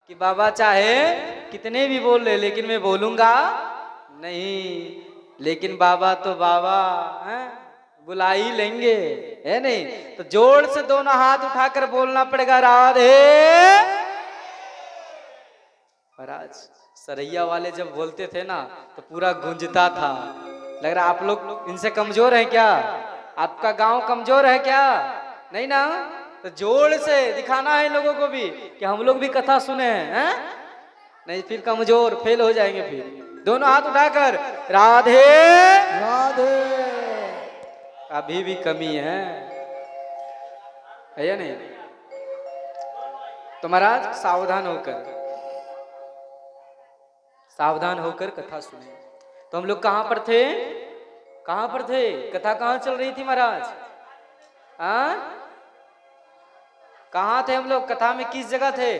कि बाबा चाहे कितने भी बोल ले लेकिन मैं बोलूंगा नहीं, लेकिन बाबा तो बाबा हैं, बुला ही लेंगे, है नहीं? तो जोर से दोनों हाथ उठाकर बोलना पड़ेगा राधे। महाराज सरैया वाले जब बोलते थे ना तो पूरा गूंजता था। लग रहा आप लोग इनसे कमजोर है क्या? आपका गांव कमजोर है क्या? नहीं ना? तो जोर से दिखाना है लोगों को भी कि हम लोग भी कथा सुने हैं। नहीं फिर कमजोर फेल हो जाएंगे। फिर दोनों हाथ उठाकर राधे राधे। अभी भी कमी है या नहीं? तो महाराज सावधान होकर कथा सुने। तो हम लोग कहां पर थे? कहां पर थे? कथा कहां चल रही थी महाराज? कहां थे हम लोग? कथा में किस जगह थे?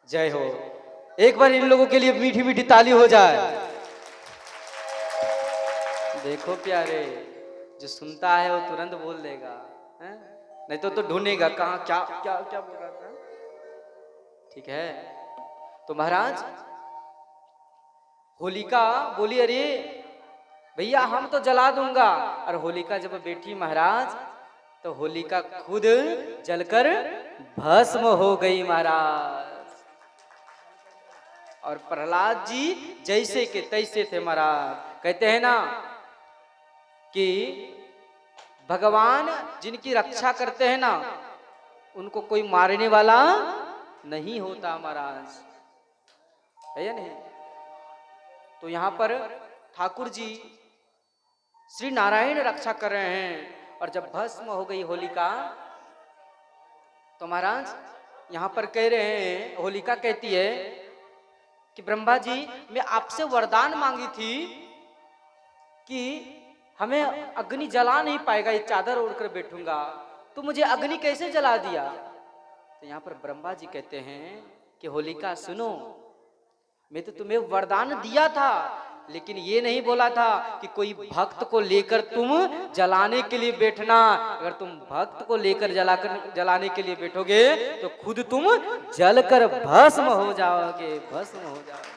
जय हो। एक बार इन लोगों के लिए मीठी मीठी ताली हो जाए। देखो प्यारे, जो सुनता है वो तुरंत बोल देगा, है? नहीं तो ढूंढेगा कहाँ क्या क्या क्या बोल रहा था। ठीक है। तो महाराज होलिका बोली अरे भैया हम तो जला दूंगा। और होलिका जब बैठी महाराज तो होलिका खुद जलकर भस्म हो गई महाराज। और प्रहलाद जी जैसे के तैसे थे महाराज। कहते हैं ना कि भगवान जिनकी रक्षा करते हैं ना उनको कोई मारने वाला नहीं होता महाराज, है या नहीं? तो यहां पर ठाकुर जी श्री नारायण रक्षा कर रहे हैं। और जब भस्म हो गई होलिका तो महाराज यहां पर कह रहे हैं, होलिका कहती है कि ब्रह्मा जी मैं आपसे वरदान मांगी थी कि हमें अग्नि जला नहीं पाएगा, ये चादर ओढ़कर बैठूंगा, तो मुझे अग्नि कैसे जला दिया? तो यहाँ पर ब्रह्मा जी कहते हैं कि होलिका सुनो, मैं तो तुम्हें वरदान दिया था लेकिन ये नहीं बोला था कि कोई भक्त को लेकर तुम जलाने के लिए बैठना। अगर तुम भक्त को लेकर जलाने के लिए बैठोगे तो खुद तुम जलकर भस्म हो जाओगे, भस्म हो जाओगे।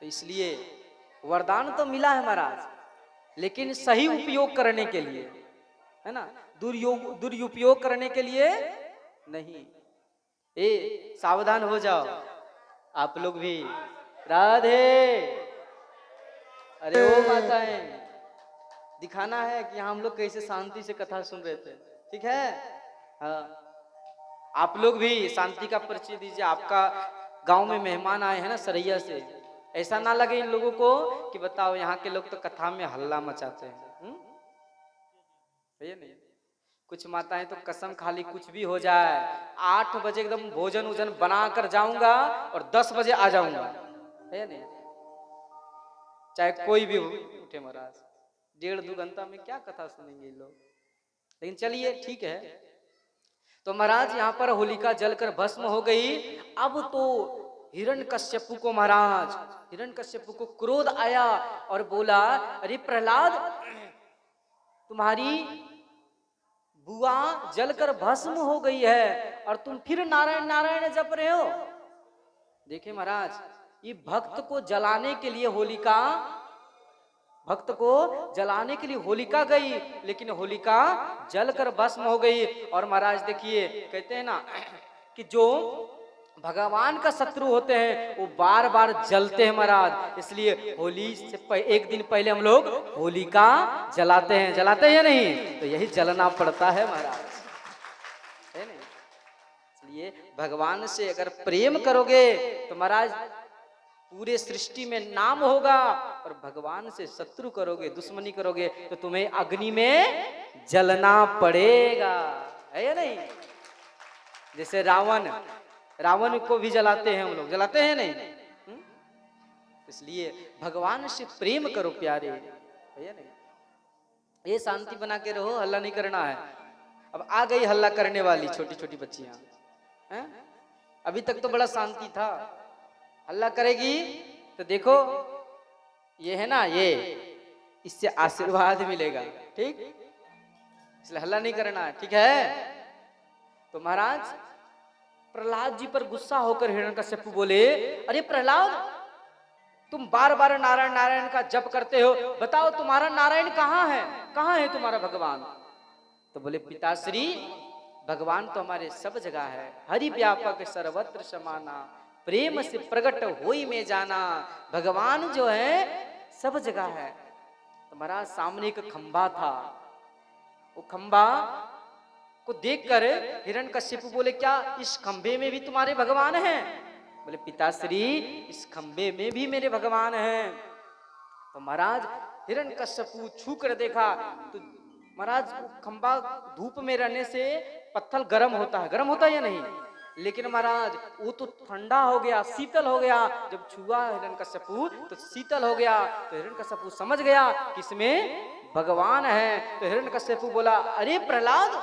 तो इसलिए वरदान तो मिला है महाराज, लेकिन सही उपयोग करने के लिए, है ना? दुरुपयोग करने के लिए नहीं। सावधान हो जाओ आप लोग भी। राधे। अरे ओ माताएं, दिखाना है कि हम लोग कैसे शांति से कथा सुन रहे थे। ठीक है? हाँ, आप लोग भी शांति का परिचय दीजिए। आपका गांव में मेहमान आए हैं ना सरैया से, ऐसा ना लगे इन लोगों को कि बताओ यहाँ के लोग तो कथा में हल्ला मचाते हैं। है नहीं? कुछ माताएं तो कसम खाली कुछ भी हो जाए 8 बजे एकदम भोजन वोजन बना कर जाऊंगा और 10 बजे आ जाऊंगा, है नहीं? चाहे कोई भी उठे महाराज, 1.5-2 घंटा में क्या कथा सुनेंगे लोग। लेकिन चलिए ठीक है। तो महाराज यहाँ पर होलिका जलकर भस्म हो गई। अब तो हिरण्यकश्यपु को महाराज हिरण्यकश्यपु को क्रोध आया और बोला अरे प्रहलाद, तुम्हारी बुआ जलकर भस्म हो गई है और तुम फिर नारायण नारायण जप रहे हो। देखिए महाराज, ये भक्त को जलाने के लिए होलिका गई, लेकिन होलिका जलकर भस्म हो गई। और महाराज देखिए कहते हैं ना कि जो भगवान का शत्रु होते हैं वो बार बार जलते हैं महाराज। इसलिए होली से एक दिन पहले हम लोग होलिका जलाते हैं या नहीं? तो यही जलना पड़ता है महाराज, है नहीं? इसलिए भगवान से अगर प्रेम करोगे तो महाराज पूरे सृष्टि में नाम होगा, और भगवान से शत्रु करोगे, दुश्मनी करोगे तो तुम्हें अग्नि में जलना पड़ेगा, है या नहीं? जैसे रावण को भी जलाते हैं हम लोग, जलाते हैं नहीं? इसलिए भगवान से प्रेम करो प्यारे, है या नहीं? ये शांति बना के रहो, हल्ला नहीं करना है। अब आ गई हल्ला करने वाली छोटी छोटी बच्चियां, हैं? अभी तक तो बड़ा शांति था, हल्ला करेगी तो देखो ये है ना, ये इससे आशीर्वाद मिलेगा। ठीक, इसलिए हल्ला नहीं करना, ठीक है। तो महाराज प्रहलाद जी पर गुस्सा होकर हिरण्यकश्यप बोले, अरे प्रहलाद, तुम बार बार नारायण नारायण का जप करते हो, बताओ तुम्हारा नारायण कहाँ है, कहाँ है तुम्हारा भगवान? तो बोले, पिताश्री, भगवान तो हमारे सब जगह है, हरि व्यापक सर्वत्र समाना, प्रेम से प्रकट होई में जाना। भगवान जो है सब जगह है। तो महाराज सामने एक खंबा था, वो खंबा को देखकर हिरण्यकश्यप बोले, क्या इस खंबे में भी तुम्हारे भगवान हैं? बोले, पिताश्री, इस खंबे में भी मेरे भगवान हैं। तो महाराज हिरण्यकश्यप छू कर देखा तो महाराज खंबा धूप में रहने से पत्थर गर्म होता है, गर्म होता है या नहीं? लेकिन महाराज वो तो ठंडा हो गया, शीतल हो गया। जब छुआ हिरण्यकश्यप तो शीतल हो गया। तो हिरण्यकश्यप समझ गया कि इसमें भगवान है। तो हिरण्यकश्यप बोला, अरे प्रहलाद,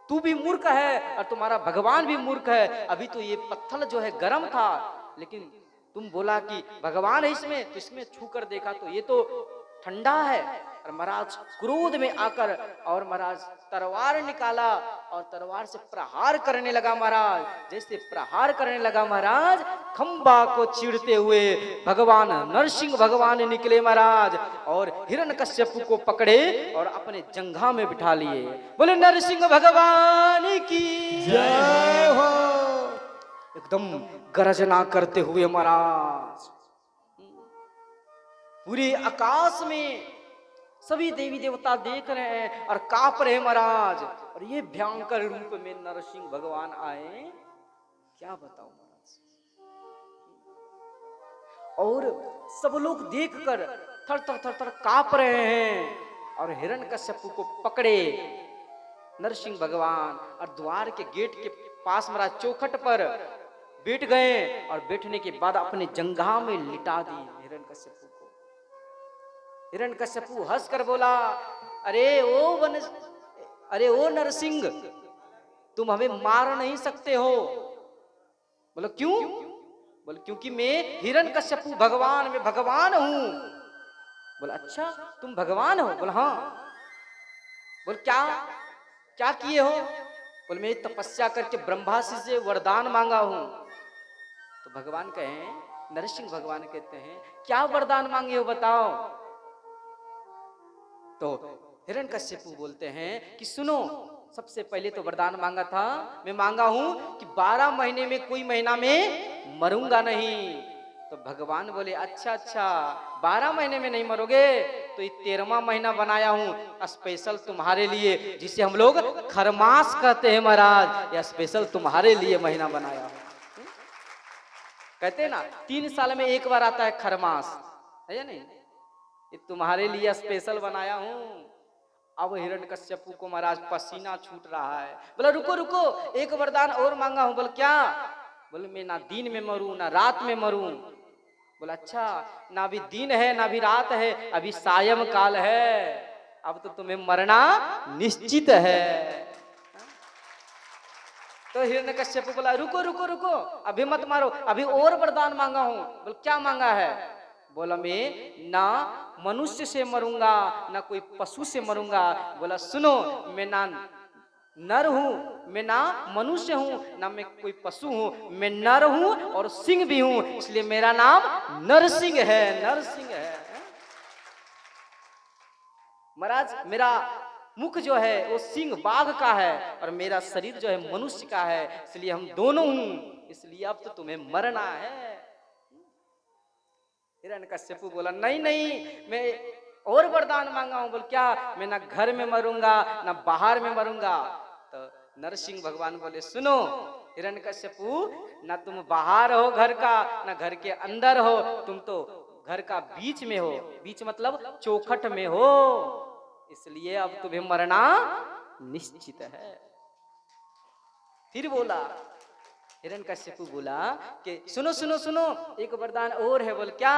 तू भी मूर्ख है और तुम्हारा भगवान भी मूर्ख है। अभी तो ये पत्थर जो है गर्म था, लेकिन तुम बोला कि भगवान है इसमें, तो इसमें छू कर देखा तो ये तो ठंडा है। और महाराज क्रोध में आकर और महाराज तलवार निकाला और तलवार से प्रहार करने लगा। महाराज जैसे प्रहार करने लगा, महाराज खंबा को चीरते हुए भगवान नरसिंह भगवान निकले महाराज, और हिरण्यकश्यप को पकड़े और अपने जंघा में बिठा लिए। बोले, नरसिंह भगवान की जय हो। एकदम गर्जना करते हुए महाराज पूरे आकाश में सभी देवी देवता देख रहे हैं और कांप रहे महाराज। और ये भयंकर रूप में नरसिंह भगवान आए, क्या बताऊं महाराज। और सब लोग देखकर थर थर थर थर कांप रहे हैं। और हिरण्यकश्यप को पकड़े नरसिंह भगवान और द्वार के गेट के पास महाराज चौखट पर बैठ गए। और बैठने के बाद अपने जंघा में लिटा दी हिरण्यकश्यप को। हिरण्यकश्यप हंस कर बोला, अरे ओ नरसिंह, तुम हमें मार नहीं सकते हो। बोलो, क्यों? बोले, क्योंकि मैं हिरण्यकश्यप भगवान, मैं भगवान हूं। बोला, अच्छा तुम भगवान हो? बोला, हाँ। बोल, क्या किए हो? बोले, मैं तपस्या करके ब्रह्मा से वरदान मांगा हूं। तो भगवान कहे, नरसिंह भगवान कहते हैं, क्या वरदान मांगे हो बताओ। तो हिरण्यकश्यप बोलते हैं कि सुनो, सबसे पहले तो वरदान मांगा था, मैं मांगा हूं कि 12 महीने में कोई महीना में मरूंगा नहीं। तो भगवान बोले, अच्छा 12 महीने में नहीं मरोगे, तो ये 13वां महीना बनाया हूं स्पेशल तुम्हारे लिए, जिसे हम लोग खरमास कहते हैं महाराज। या स्पेशल तुम्हारे लिए महीना बनाया हूं। कहते हैं ना 3 साल में एक बार आता है खरमास, है या नहीं? ये तुम्हारे लिए स्पेशल बनाया हूं। अब हिरण्यकश्यप को महाराज पसीना छूट रहा है। बोला, रुको रुको, एक वरदान और मांगा हूं। बोल, क्या? बोले, मैं ना दिन में मरूं ना रात में मरूं। बोला, अच्छा, ना अभी दिन है ना अभी रात है, अभी सायं काल है, अब तो तुम्हें मरना निश्चित है। तो हिरण्यकश्यप बोला, रुको रुको रुको, अभी मत मारो, अभी और वरदान मांगा हूं। बोल, क्या मांगा है? बोला, मैं ना मनुष्य से मरूंगा ना कोई पशु से मरूंगा। बोला, सुनो, मैं ना नर हूं, मैं ना मनुष्य हूं, ना मैं कोई पशु हूं, मैं नर हूं और सिंह भी हूं, इसलिए मेरा नाम नरसिंह है। नरसिंह है महाराज। मेरा मुख जो है वो सिंह बाघ का है और मेरा शरीर जो है मनुष्य का है, इसलिए हम दोनों हूं, इसलिए अब तो तुम्हें मरना है। हिरण्यकश्यप बोला, नहीं नहीं, मैं और वरदान मांगा हूं। बोल, क्या? मैं ना घर में मरूंगा ना बाहर में मरूंगा। तो नरसिंह भगवान बोले, सुनो हिरण्यकश्यप, ना तुम बाहर हो घर का ना घर के अंदर हो, तुम तो घर का बीच में हो। बीच मतलब चौखट में हो, इसलिए अब तुम्हें मरना निश्चित है। फिर बोला हिरण्यकश्यप बोला कि सुनो सुनो सुनो, एक वरदान और है। बोल, क्या?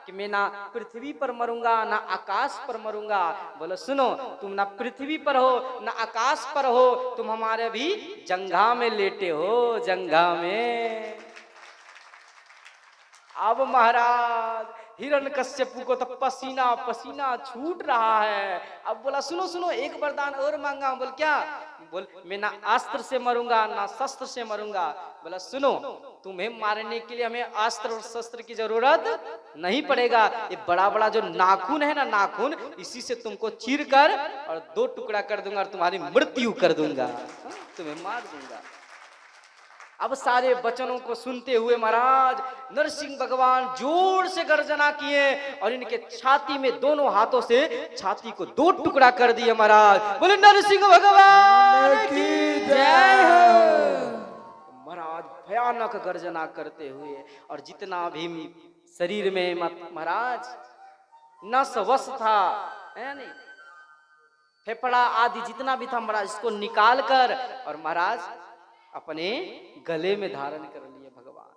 कि मैं ना पृथ्वी पर मरूंगा ना आकाश पर मरूंगा। बोलो, सुनो, तुम ना पृथ्वी पर हो ना आकाश पर हो, तुम हमारे भी जंघा में लेटे हो, जंघा में। अब महाराज हिरण्यकश्यपु को तो पसीना पसीना छूट रहा है। अब बोला सुनो सुनो एक वरदान और मांगा। बोल क्या? बोल मैं ना अस्त्र से मरूंगा ना शस्त्र से मरूंगा। बोला सुनो तुम्हें मारने के लिए हमें अस्त्र और शस्त्र की जरूरत नहीं पड़ेगा। ये बड़ा बड़ा जो नाखून है ना नाखून, इसी से तुमको चीर कर और दो टुकड़ा कर दूंगा और तुम्हारी मृत्यु कर दूंगा, तुम्हें मार दूंगा। अब सारे वचनों को सुनते हुए महाराज नरसिंह भगवान जोर से गर्जना किए और इनके छाती में दोनों हाथों से छाती को दो टुकड़ा कर दिए। महाराज बोले नरसिंह भगवान की जय हो। महाराज भयानक गर्जना करते हुए और जितना भी शरीर में महाराज नस वस था है नहीं, फेफड़ा आदि जितना भी था महाराज इसको निकाल कर और महाराज अपने गले में धारण कर लिए भगवान।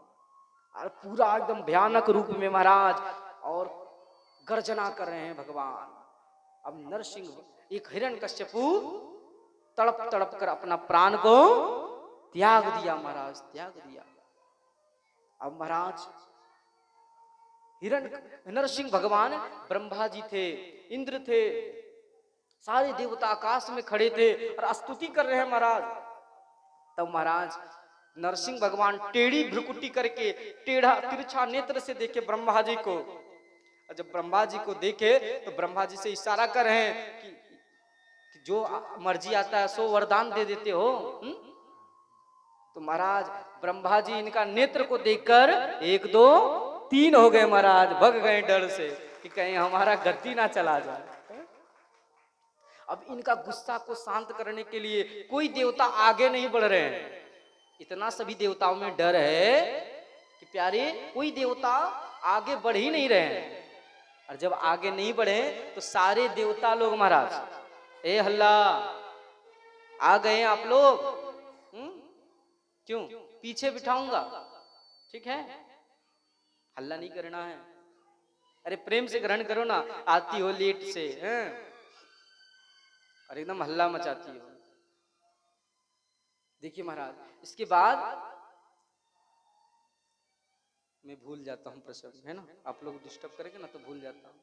और पूरा एकदम भयानक रूप में महाराज और गर्जना कर रहे हैं भगवान। अब नरसिंह एक हिरण्यकश्यपु तड़प तड़प कर अपना प्राण को त्याग दिया महाराज, त्याग दिया। अब महाराज नरसिंह भगवान ब्रह्मा जी थे, इंद्र थे, सारे देवता आकाश में खड़े थे और स्तुति कर रहे हैं महाराज। तब महाराज नरसिंह भगवान टेढ़ी भ्रुकुटी करके टेढ़ा तिरछा नेत्र से देखे ब्रह्मा जी को। और जब ब्रह्मा जी को देखे तो ब्रह्मा जी से इशारा कर रहे हैं कि जो मर्जी आता है सो वरदान दे देते हो। तो महाराज ब्रह्मा जी इनका नेत्र को देखकर एक दो तीन हो गए महाराज, भग गए डर से कि कहीं हमारा गद्दी ना चला जाए। अब इनका गुस्सा को शांत करने के लिए कोई देवता आगे नहीं बढ़ रहे हैं। इतना सभी देवताओं में डर है कि प्यारे कोई देवता आगे बढ़ ही नहीं रहे हैं। और जब आगे नहीं बढ़े तो सारे देवता लोग महाराज ए हल्ला आ गए आप लोग, क्यों पीछे बिठाऊंगा, ठीक है, हल्ला नहीं करना है। अरे प्रेम से ग्रहण करो ना, आती हो लेट से हैं और एकदम हल्ला मचाती हो। देखिए महाराज इसके बाद मैं भूल जाता हूं प्रसंग है ना, आप लोग डिस्टर्ब करेंगे ना तो भूल जाता हूं।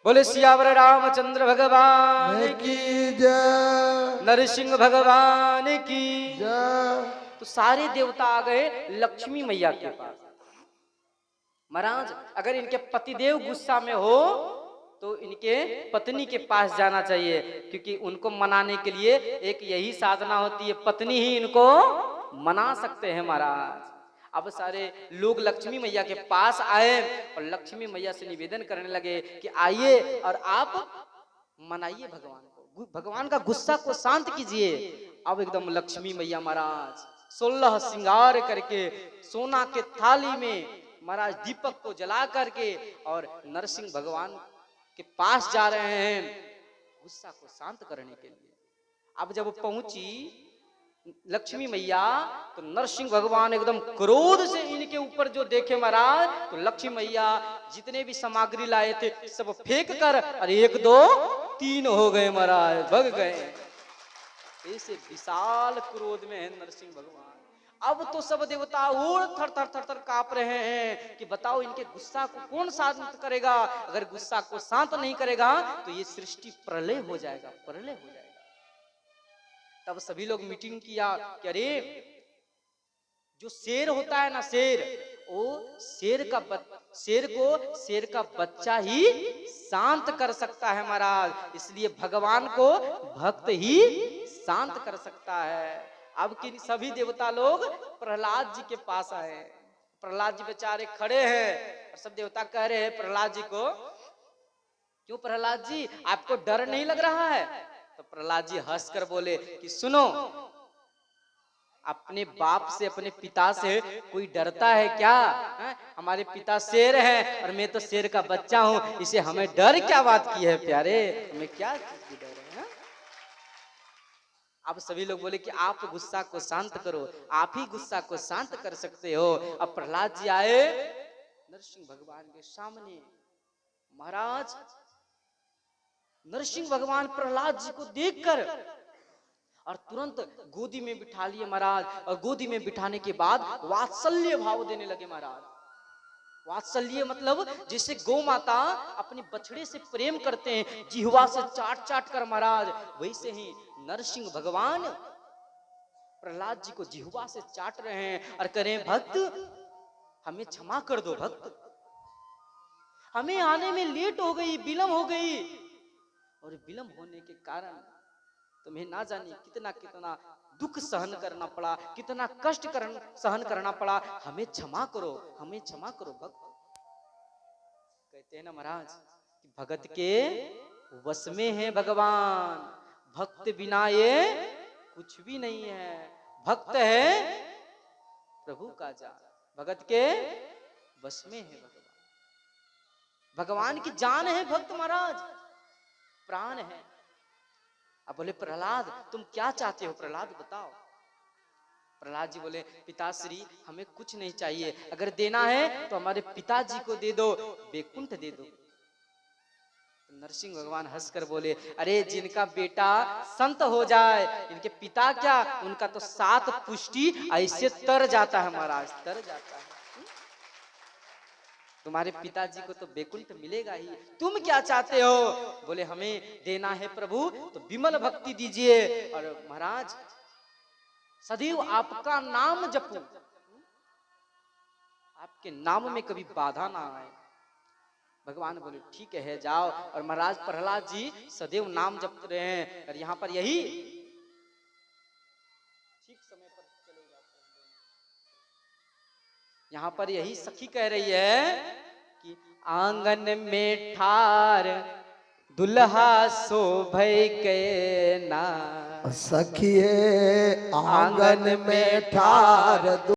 बोले सियावर रामचंद्र भगवान की जय, नरसिंह भगवान की जय। तो सारे देवता आ गए लक्ष्मी मैया के पास। महाराज अगर इनके पतिदेव गुस्सा में हो तो इनके पत्नी के पास जाना चाहिए, क्योंकि उनको मनाने के लिए एक यही साधना होती है, पत्नी ही इनको मना सकते हैं महाराज। अब सारे लोग लक्ष्मी मैया के पास आए और लक्ष्मी मैया से निवेदन करने लगे कि आइए और आप मनाइए भगवान को, भगवान का गुस्सा को शांत कीजिए। अब एकदम लक्ष्मी मैया महाराज 16 श्रृंगार करके सोना के थाली में महाराज दीपक को जला करके और नरसिंह भगवान के पास जा रहे हैं गुस्सा को शांत करने के लिए। अब जब पहुंची लक्ष्मी मैया तो नरसिंह भगवान एकदम क्रोध से इनके ऊपर जो देखे महाराज, तो लक्ष्मी मैया जितने भी सामग्री लाए थे सब फेंक कर और एक दो तीन हो गए महाराज, भग गए। ऐसे विशाल क्रोध में है नरसिंह भगवान। अब तो सब देवता और थर थर थर थर कांप रहे हैं कि बताओ इनके गुस्सा को कौन शांत करेगा। अगर गुस्सा को शांत नहीं करेगा तो ये सृष्टि प्रलय हो जाएगा, प्रलय हो जाएगा। तब सभी लोग मीटिंग किया कि अरे जो शेर होता है ना, शेर, वो शेर का बच्चा ही शांत कर सकता है महाराज। इसलिए भगवान को भक्त ही शांत कर सकता है। अब कि सभी देवता लोग प्रहलाद जी के पास आए। प्रहलाद जी बेचारे खड़े हैं और सब देवता कह रहे हैं प्रहलाद जी को, क्यों प्रहलाद जी आपको डर नहीं लग रहा है? तो प्रहलाद जी हंसकर बोले कि सुनो, अपने बाप से अपने पिता से कोई डरता है क्या? हमारे पिता शेर हैं और मैं तो शेर का बच्चा हूं, इसे हमें डर क्या बात की है प्यारे, हमें क्या चीज की डर है? अब सभी लोग बोले कि आप गुस्सा को शांत करो, आप ही गुस्सा को शांत कर सकते हो। अब प्रहलाद जी आए नरसिंह भगवान के सामने। महाराज नरसिंह भगवान प्रहलाद जी को देखकर और तुरंत गोदी में बिठा लिए महाराज, और गोदी में बिठाने के बाद वात्सल्य भाव देने लगे महाराज। वात्सल्य मतलब जैसे गौ माता अपने बछड़े से प्रेम करते हैं, जिह्वा से चाट चाट कर महाराज, वैसे ही नरसिंह भगवान प्रहलाद जी को जिह्वा से चाट रहे हैं और कह रहे हैं, भक्त हमें क्षमा कर दो, भक्त हमें आने में लेट हो गई, विलंब हो गई, और विलंब होने के कारण तुम्हें ना जाने कितना कितना दुख सहन करना पड़ा, कितना कष्ट सहन करना पड़ा, हमें क्षमा करो, हमें क्षमा करो भक्त। कहते हैं ना महाराज कि भगत के वश में है भगवान, भक्त बिना ये कुछ भी नहीं है, भक्त है प्रभु का जान, भगत के वश में है भगवान, भगवान की जान है भक्त महाराज, प्राण है। अब बोले प्रहलाद तुम क्या चाहते हो, प्रहलाद बताओ। प्रहलाद जी बोले, पिताश्री हमें कुछ नहीं चाहिए, अगर देना है तो हमारे पिताजी को दे दो, वैकुंठ दे दो। तो नरसिंह भगवान हंसकर बोले, अरे जिनका बेटा संत हो जाए, इनके पिता क्या, उनका तो 7 पुष्टि ऐसे तर जाता है महाराज, तर जाता है। तुम्हारे पिताजी को तो वैकुंठ मिलेगा ही, तुम क्या चाहते हो? बोले हमें देना है प्रभु तो विमल भक्ति दीजिए, और महाराज सदैव आपका नाम जपूं, आपके नाम में कभी बाधा ना आए। भगवान बोले ठीक है जाओ, और महाराज प्रहलाद जी सदैव नाम जपते रहे हैं, और यहाँ पर यही ठीक समय पर चले जाते हैं। यहाँ पर यही सखी कह रही है कि आंगन में ठार दुल्हा शोभै के ना, सखिए आंगन में ठार